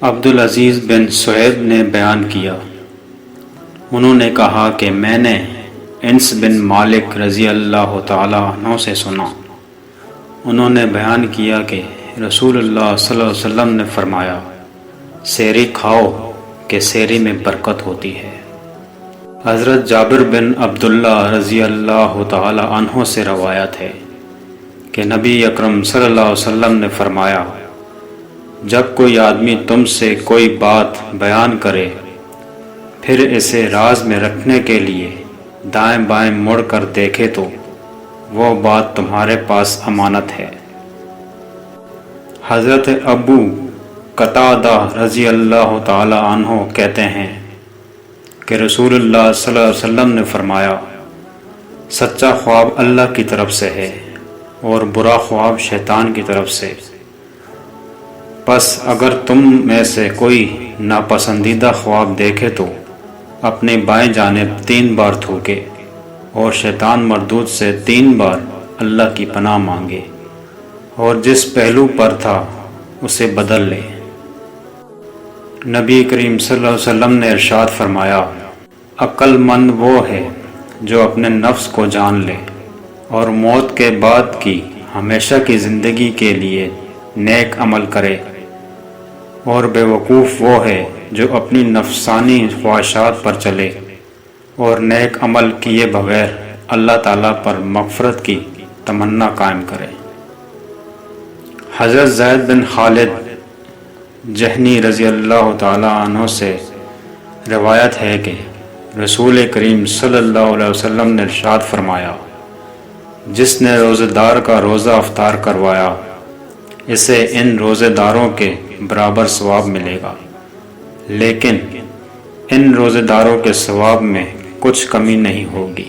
عبدالعزیز بن صہیب نے بیان کیا، انہوں نے کہا کہ میں نے انس بن مالک رضی اللہ تعالیٰ عنہ سے سنا، انہوں نے بیان کیا کہ رسول اللہ صلی اللہ علیہ وسلم نے فرمایا، سحری کھاؤ کہ سحری میں برکت ہوتی ہے۔ حضرت جابر بن عبداللہ رضی اللہ تعالیٰ عنہ سے روایت ہے کہ نبی اکرم صلی اللہ علیہ وسلم نے فرمایا، جب کوئی آدمی تم سے کوئی بات بیان کرے پھر اسے راز میں رکھنے کے لیے دائیں بائیں مڑ کر دیکھے تو وہ بات تمہارے پاس امانت ہے۔ حضرت ابو قتادہ رضی اللہ تعالی عنہ کہتے ہیں کہ رسول اللہ صلی اللہ علیہ وسلم نے فرمایا، سچا خواب اللہ کی طرف سے ہے اور برا خواب شیطان کی طرف سے۔ پس اگر تم میں سے کوئی ناپسندیدہ خواب دیکھے تو اپنی بائیں جانب 3 بار تھوکے اور شیطان مردود سے 3 بار اللہ کی پناہ مانگے، اور جس پہلو پر تھا اسے بدل لے۔ نبی کریم صلی اللہ علیہ وسلم نے ارشاد فرمایا، عقل مند وہ ہے جو اپنے نفس کو جان لے اور موت کے بعد کی ہمیشہ کی زندگی کے لیے نیک عمل کرے، اور بے وقوف وہ ہے جو اپنی نفسانی خواہشات پر چلے اور نیک عمل کیے بغیر اللہ تعالیٰ پر مغفرت کی تمنا قائم کرے۔ حضرت زید بن خالد جہنی رضی اللہ تعالیٰ عنہ سے روایت ہے کہ رسول کریم صلی اللہ علیہ وسلم نے ارشاد فرمایا، جس نے روزہ دار کا روزہ افطار کروایا اسے ان روزہ داروں کے برابر ثواب ملے گا، لیکن ان روزہ داروں کے ثواب میں کچھ کمی نہیں ہوگی۔